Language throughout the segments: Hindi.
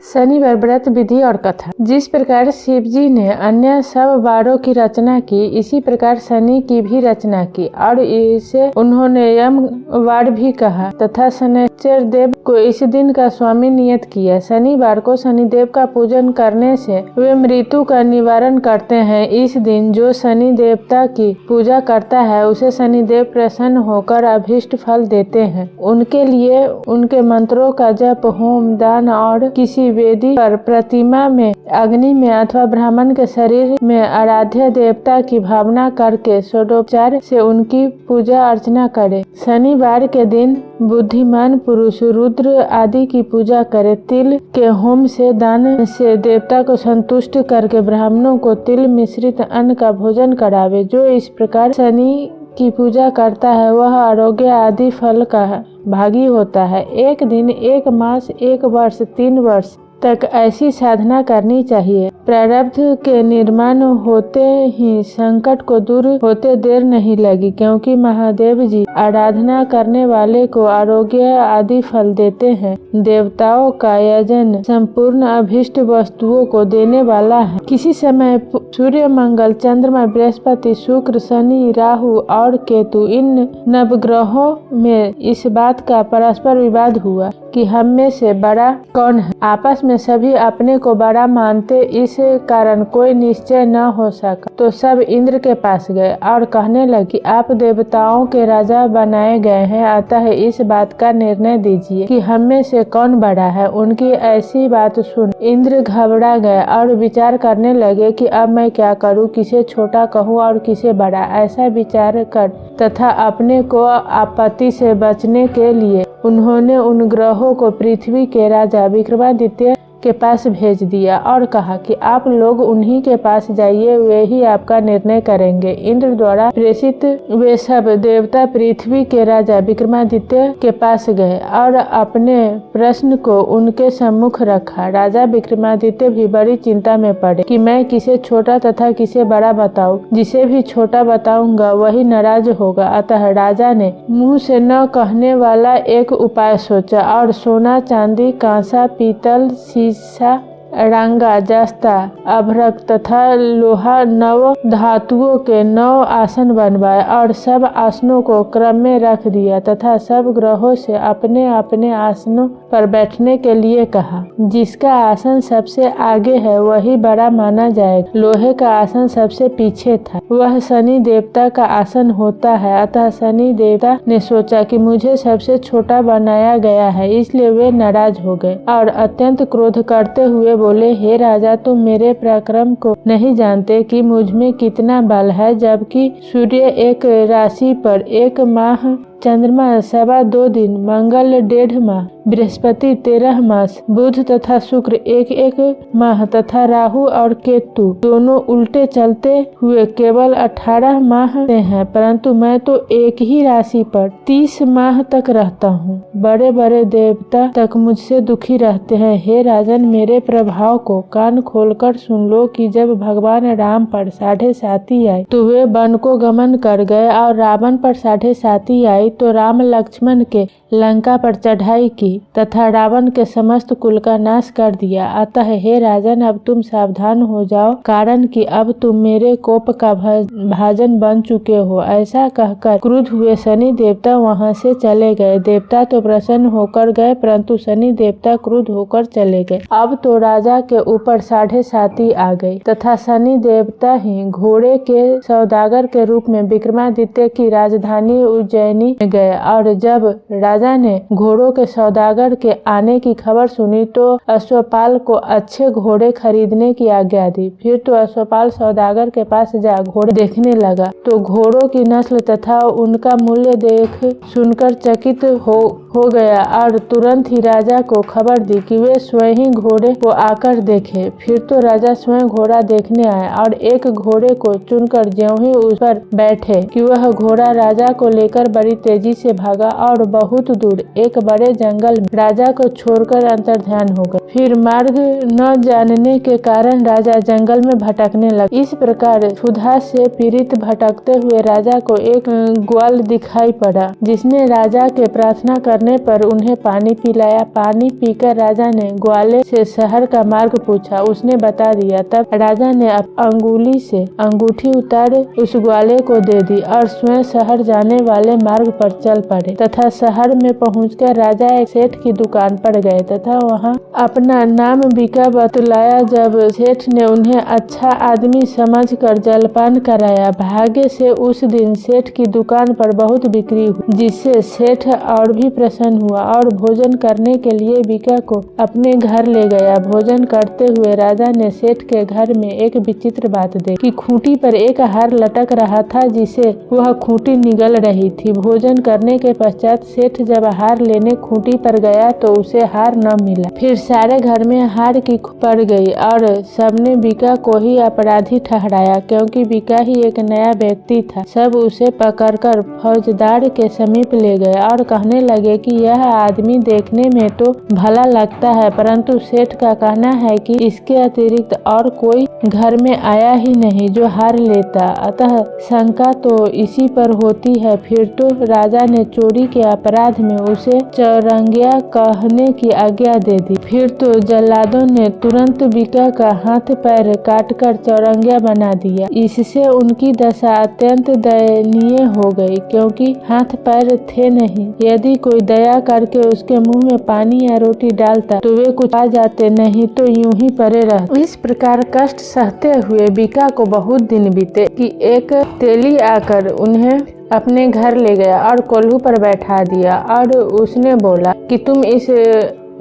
शनिवार व्रत विधि और कथा। जिस प्रकार शिव जी ने अन्य सब वारों की रचना की, इसी प्रकार शनि की भी रचना की और इसे उन्होंने यम वार भी कहा तथा शनिश्चर देव को इस दिन का स्वामी नियत किया। शनिवार को शनिदेव का पूजन करने से वे मृत्यु का निवारण करते हैं। इस दिन जो शनि देवता की पूजा करता है उसे शनिदेव प्रसन्न होकर अभीष्ट फल देते हैं। उनके लिए उनके मंत्रों का जप, होम, दान और किसी वेदी पर, प्रतिमा में, अग्नि में अथवा ब्राह्मण के शरीर में आराध्य देवता की भावना करके षोडोपचार से उनकी पूजा अर्चना करे। शनिवार के दिन बुद्धिमान पुरुष रुद्र आदि की पूजा करे। तिल के होम से, दान से देवता को संतुष्ट करके ब्राह्मणों को तिल मिश्रित अन्न का भोजन करावे। जो इस प्रकार शनि की पूजा करता है वह आरोग्य आदि फल का भागी होता है। एक दिन, एक मास, एक वर्ष, 3 वर्ष तक ऐसी साधना करनी चाहिए। प्रारब्ध के निर्माण होते ही संकट को दूर होते देर नहीं लगी, क्योंकि महादेव जी आराधना करने वाले को आरोग्य आदि फल देते हैं। देवताओं का यजन संपूर्ण अभीष्ट वस्तुओं को देने वाला है। किसी समय सूर्य, मंगल, चंद्रमा, बृहस्पति, शुक्र, शनि, राहु और केतु, इन नवग्रहों में इस बात का परस्पर विवाद हुआ कि हम में से बड़ा कौन है। आपस में सभी अपने को बड़ा मानते, इस कारण कोई निश्चय न हो सका। तो सब इंद्र के पास गए और कहने लगे, आप देवताओं के राजा बनाए गए हैं, अतः इस बात का निर्णय दीजिए कि हम में से कौन बड़ा है। उनकी ऐसी बात सुन इंद्र घबरा गए और विचार करने लगे कि अब मैं क्या करूं, किसे छोटा कहूं और किसे बड़ा। ऐसा विचार कर तथा अपने को आपत्ति से बचने के लिए उन्होंने उन ग्रहों को पृथ्वी के राजा विक्रमादित्य के पास भेज दिया और कहा कि आप लोग उन्हीं के पास जाइए, वे ही आपका निर्णय करेंगे। इंद्र द्वारा प्रेषित वे सब देवता पृथ्वी के राजा विक्रमादित्य के पास गए और अपने प्रश्न को उनके सम्मुख रखा। राजा विक्रमादित्य भी बड़ी चिंता में पड़े कि मैं किसे छोटा तथा किसे बड़ा बताऊं। जिसे भी छोटा बताऊंगा वही नाराज होगा। अतः राजा ने मुंह से न कहने वाला एक उपाय सोचा और सोना, चांदी, कांसा, पीतल, शीशा, रंगा, जस्ता, अभ्रक तथा लोहा, 9 धातुओं के 9 आसन बनवाए और सब आसनों को क्रम में रख दिया तथा सब ग्रहों से अपने अपने आसनों पर बैठने के लिए कहा। जिसका आसन सबसे आगे है वही बड़ा माना जाएगा। लोहे का आसन सबसे पीछे था, वह शनि देवता का आसन होता है। अतः शनि देवता ने सोचा कि मुझे सबसे छोटा बनाया गया है, इसलिए वे नाराज हो गए और अत्यंत क्रोध करते हुए बोले, हे राजा, तुम मेरे पराक्रम को नहीं जानते कि मुझ में कितना बल है। जबकि सूर्य एक राशि पर 1 माह, चंद्रमा 2.25 दिन, मंगल 1.5 माह, बृहस्पति 13 मास, बुध तथा शुक्र 1 माह तथा राहु और केतु दोनों उल्टे चलते हुए केवल 18 माह से हैं, परंतु मैं तो एक ही राशि पर 30 माह तक रहता हूँ। बड़े बड़े देवता तक मुझसे दुखी रहते हैं। हे राजन, मेरे प्रभाव को कान खोलकर सुन लो कि जब भगवान राम पर 7.5 आए तो वे वन को गमन कर गए और रावण पर 7.5 आई तो राम लक्ष्मण के लंका पर चढ़ाई की तथा रावण के समस्त कुल का नाश कर दिया। अतः हे राजन, अब तुम सावधान हो जाओ, कारण कि अब तुम मेरे कोप का भाजन बन चुके हो। ऐसा कहकर क्रुद्ध हुए शनि देवता वहां से चले गए। देवता तो प्रसन्न होकर गए, परंतु शनि देवता क्रुद्ध होकर चले गए। अब तो राजा के ऊपर 7.5 आ गई तथा शनि देवता ही घोड़े के सौदागर के रूप में विक्रमादित्य की राजधानी उज्जैनी गए। और जब राजा ने घोड़ों के सौदागर के आने की खबर सुनी तो अश्वपाल को अच्छे घोड़े खरीदने की आज्ञा दी। फिर तो अश्वपाल सौदागर के पास जा घोड़े देखने लगा तो घोड़ों की नस्ल तथा उनका मूल्य देख सुनकर चकित हो गया और तुरंत ही राजा को खबर दी कि वे स्वयं ही घोड़े को आकर देखे। फिर तो राजा स्वयं घोड़ा देखने आए और एक घोड़े को चुनकर ज्यों ही उस पर बैठे कि वह घोड़ा राजा को लेकर बड़ी तेजी से भागा और बहुत दूर एक बड़े जंगल जंगल में राजा को छोड़कर अंतर्ध्यान हो गए। फिर मार्ग न जानने के कारण राजा जंगल में भटकने लगे। इस प्रकार क्षुधा से पीड़ित भटकते हुए राजा को एक ग्वाल दिखाई पड़ा, जिसने राजा के प्रार्थना करने पर उन्हें पानी पिलाया। पानी पीकर राजा ने ग्वाले से शहर का मार्ग पूछा। उसने बता दिया। तब राजा ने अंगुली से अंगूठी उतार उस ग्वाले को दे दी और स्वयं शहर जाने वाले मार्ग पर चल पड़े तथा शहर में पहुंचकर राजा एक सेठ की दुकान पर गए तथा वहां अपना नाम बीका बतलाया। जब सेठ ने उन्हें अच्छा आदमी समझकर जलपान कराया। भाग्य से उस दिन सेठ की दुकान पर बहुत बिक्री हुई, जिससे सेठ और भी प्रसन्न हुआ और भोजन करने के लिए बीका को अपने घर ले गया। भोजन करते हुए राजा ने सेठ के घर में एक विचित्र बात देखी कि खूंटी पर एक हार लटक रहा था, जिसे वह खूंटी निगल रही थी। भोजन करने के पश्चात सेठ जब हार लेने खूंटी पर गया तो उसे हार न मिला। फिर सारे घर में हार की पड़ गई और सबने बीका को ही अपराधी ठहराया, क्योंकि बीका ही एक नया व्यक्ति था। सब उसे पकड़कर फौजदार के समीप ले गए और कहने लगे कि यह आदमी देखने में तो भला लगता है, परंतु सेठ का कहना है कि इसके अतिरिक्त और कोई घर में आया ही नहीं जो हार लेता, अतः शंका तो इसी पर होती है। फिर तो राजा ने चोरी के अपराध में उसे चौरंगिया कहने की आज्ञा दे दी। फिर तो जल्लादों ने तुरंत बीका का हाथ पैर काटकर चौरंगिया बना दिया। इससे उनकी दशा अत्यंत दयनीय हो गई, क्योंकि हाथ पैर थे नहीं। यदि कोई दया करके उसके मुंह में पानी या रोटी डालता तो वे कुछ आ जाते, नहीं तो यूं ही पड़े रहते। इस प्रकार कष्ट सहते हुए बीका को बहुत दिन बीते कि एक तेली आकर उन्हें अपने घर ले गया और कोल्हू पर बैठा दिया और उसने बोला कि तुम इस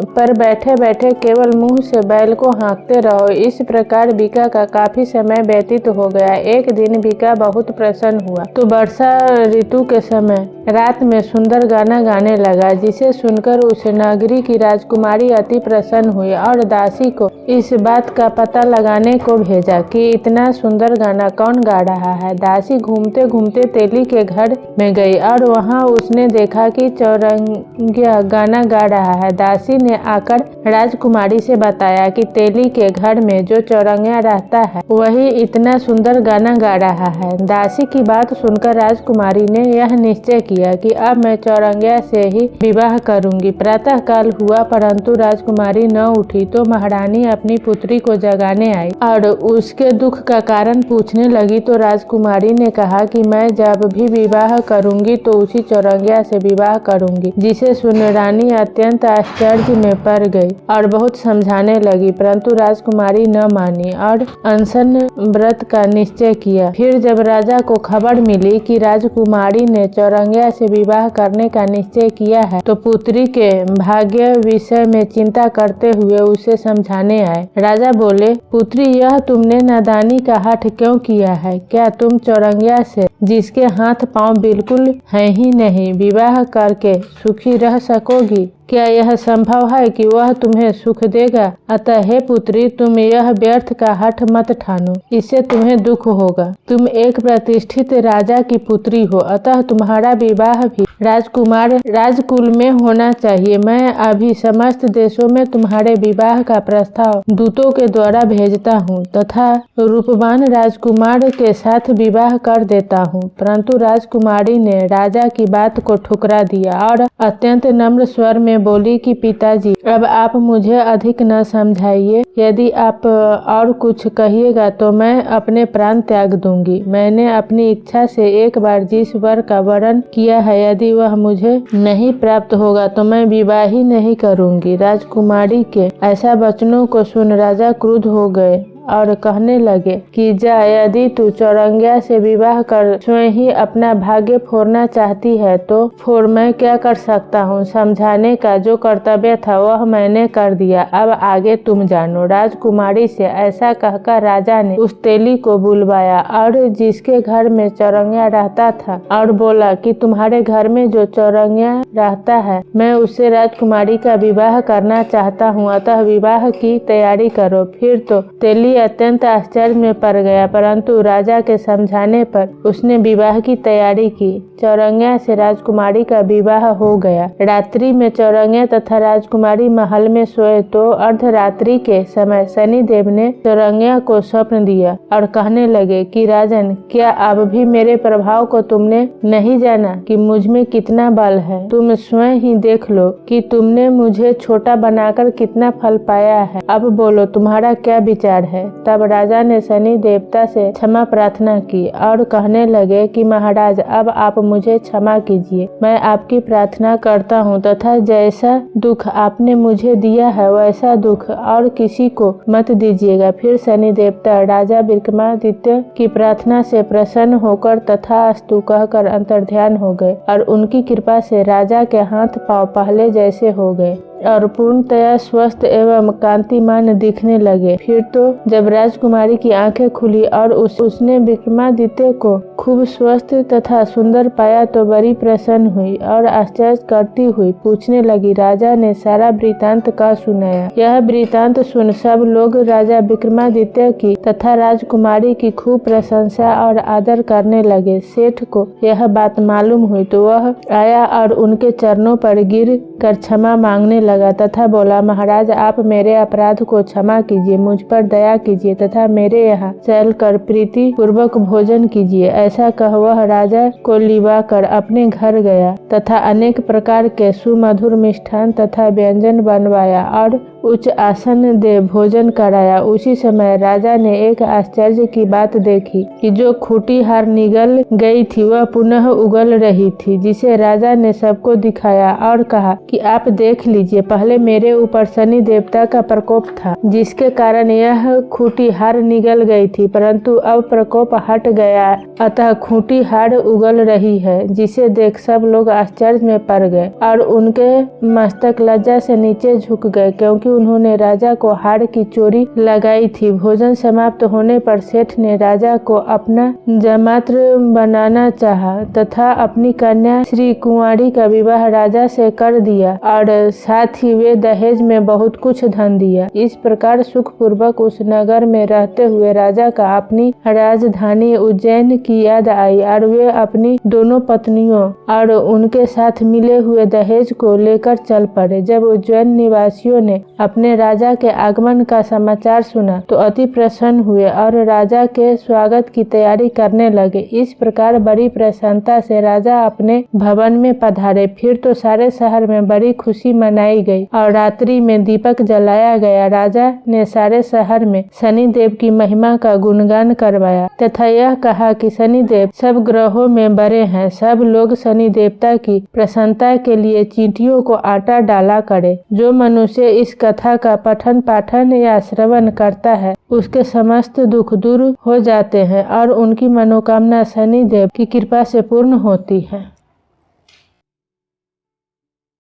पर बैठे बैठे केवल मुंह से बैल को हाँकते रहो। इस प्रकार बीका का काफी समय व्यतीत हो गया। एक दिन बीका बहुत प्रसन्न हुआ तो वर्षा ऋतु के समय रात में सुंदर गाना गाने लगा, जिसे सुनकर उस नगरी की राजकुमारी अति प्रसन्न हुई और दासी को इस बात का पता लगाने को भेजा कि इतना सुंदर गाना कौन गा रहा है। दासी घूमते घूमते तेली के घर में गई और वहां उसने देखा कि चौरंगिया गाना गा रहा है। दासी ने आकर राजकुमारी से बताया कि तेली के घर में जो चौरंगिया रहता है वही इतना सुंदर गाना गा रहा है। दासी की बात सुनकर राजकुमारी ने यह निश्चय किया कि अब मैं चौरंगिया से ही विवाह करूंगी। प्रातः काल हुआ परंतु राजकुमारी न उठी तो महारानी अपनी पुत्री को जगाने आई और उसके दुख का कारण पूछने लगी तो राजकुमारी ने कहा कि मैं जब भी विवाह करूंगी तो उसी चौरंगिया से विवाह करूंगी। जिसे सुन रानी अत्यंत आश्चर्य में पड़ गई और बहुत समझाने लगी, परंतु राजकुमारी न मानी और अनशन व्रत का निश्चय किया। फिर जब राजा को खबर मिली कि राजकुमारी ने चौरंगिया से विवाह करने का निश्चय किया है तो पुत्री के भाग्य विषय में चिंता करते हुए उसे समझाने आए। राजा बोले, पुत्री, यह तुमने नादानी का हठ क्यों किया है? क्या तुम चौरंगिया से, जिसके हाथ पांव बिल्कुल हैं ही नहीं, विवाह करके सुखी रह सकोगी? क्या यह संभव है कि वह तुम्हें सुख देगा? अतः हे पुत्री, तुम यह व्यर्थ का हठ मत ठानो, इससे तुम्हें दुख होगा। तुम एक प्रतिष्ठित राजा की पुत्री हो, अतः तुम्हारा विवाह भी राजकुमार राजकुल में होना चाहिए। मैं अभी समस्त देशों में तुम्हारे विवाह का प्रस्ताव दूतों के द्वारा भेजता हूँ तथा रूपवान राजकुमार के साथ विवाह कर देता हूँ। परंतु राजकुमारी ने राजा की बात को ठुकरा दिया और अत्यंत नम्र स्वर में बोली कि पिताजी, अब आप मुझे अधिक न समझाइए। यदि आप और कुछ कहिएगा तो मैं अपने प्राण त्याग दूंगी। मैंने अपनी इच्छा से एक बार जिस वर का वरण किया है, यदि वह मुझे नहीं प्राप्त होगा तो मैं विवाह ही नहीं करूंगी। राजकुमारी के ऐसा वचनों को सुन राजा क्रुद्ध हो गए और कहने लगे कि जा, यदि तू चौरंगिया से विवाह कर स्वयं ही अपना भाग्य फोड़ना चाहती है तो फोड़, मैं क्या कर सकता हूँ। समझाने का जो कर्तव्य था वह मैंने कर दिया, अब आगे तुम जानो। राजकुमारी से ऐसा कहकर राजा ने उस तेली को बुलवाया और जिसके घर में चौरंगिया रहता था और बोला कि तुम्हारे घर में जो चौरंगिया रहता है मैं उससे राजकुमारी का विवाह करना चाहता हूँ, अतः विवाह की तैयारी करो। फिर तो तेली अत्यंत आश्चर्य में पड़ गया, परंतु राजा के समझाने पर उसने विवाह की तैयारी की। चौरंगिया से राजकुमारी का विवाह हो गया। रात्रि में चौरंगिया तथा राजकुमारी महल में सोए तो अर्धरात्रि के समय शनिदेव ने चौरंगिया को स्वप्न दिया और कहने लगे कि राजन, क्या अब भी मेरे प्रभाव को तुमने नहीं जाना कि मुझ में कितना बल है? तुम स्वयं ही देख लो कि तुमने मुझे छोटा बनाकर कितना फल पाया है। अब बोलो, तुम्हारा क्या विचार है? तब राजा ने शनि देवता से क्षमा प्रार्थना की और कहने लगे कि महाराज, अब आप मुझे क्षमा कीजिए। मैं आपकी प्रार्थना करता हूँ तथा जैसा दुख आपने मुझे दिया है वैसा दुख और किसी को मत दीजिएगा। फिर शनि देवता राजा विक्रमादित्य की प्रार्थना से प्रसन्न होकर तथास्तु कहकर अंतर्ध्यान हो गए और उनकी कृपा से राजा के हाथ पांव पहले जैसे हो गए और पूर्णतया स्वस्थ एवं कांतिमान दिखने लगे। फिर तो जब राजकुमारी की आंखें खुली और उसने विक्रमादित्य को खूब स्वस्थ तथा सुंदर पाया तो बड़ी प्रसन्न हुई और आश्चर्य करती हुई पूछने लगी। राजा ने सारा वृतांत कह सुनाया। यह वृतांत सुन सब लोग राजा विक्रमादित्य की तथा राजकुमारी की खूब प्रशंसा और आदर करने लगे। सेठ को यह बात मालूम हुई तो वह आया और उनके चरणों पर गिर कर क्षमा मांगने लगा तथा बोला, महाराज, आप मेरे अपराध को क्षमा कीजिए, मुझ पर दया कीजिए तथा मेरे यहाँ चलकर प्रीति पूर्वक भोजन कीजिए। ऐसा कह वह राजा को लिवा कर अपने घर गया तथा अनेक प्रकार के सुमधुर मिष्ठान तथा व्यंजन बनवाया और उच्च आसन दे भोजन कराया। उसी समय राजा ने एक आश्चर्य की बात देखी कि जो खूंटी हार निगल गई थी वह पुनः उगल रही थी, जिसे राजा ने सबको दिखाया और कहा कि आप देख लीजिए, पहले मेरे ऊपर शनि देवता का प्रकोप था जिसके कारण यह खूंटी हार निगल गई थी, परंतु अब प्रकोप हट गया अतः खूंटी हार उगल रही है, जिसे देख सब लोग आश्चर्य में पड़ गए और उनके मस्तक लज्जा से नीचे झुक गए, क्योंकि उन्होंने राजा को हार की चोरी लगाई थी। भोजन समाप्त होने पर सेठ ने राजा को अपना जमात्र बनाना चाहा तथा अपनी कन्या श्री कुंवारी का विवाह राजा से कर दिया और साथ ही वे दहेज में बहुत कुछ धन दिया। इस प्रकार सुख पूर्वक उस नगर में रहते हुए राजा का अपनी राजधानी उज्जैन की याद आई और वे अपनी दोनों पत्नियों और उनके साथ मिले हुए दहेज को लेकर चल पड़े। जब उज्जैन निवासियों ने अपने राजा के आगमन का समाचार सुना तो अति प्रसन्न हुए और राजा के स्वागत की तैयारी करने लगे। इस प्रकार बड़ी प्रसन्नता से राजा अपने भवन में पधारे। फिर तो सारे शहर में बड़ी खुशी मनाई गई और रात्रि में दीपक जलाया गया। राजा ने सारे शहर में शनिदेव की महिमा का गुणगान करवाया तथा यह कहा कि शनिदेव सब ग्रहों में बड़े हैं। सब लोग शनि देवता की प्रसन्नता के लिए चींटियों को आटा डाला करे। जो मनुष्य इस कथा का पठन पाठन या श्रवण करता है उसके समस्त दुख दूर हो जाते हैं और उनकी मनोकामना शनिदेव की कृपा से पूर्ण होती है।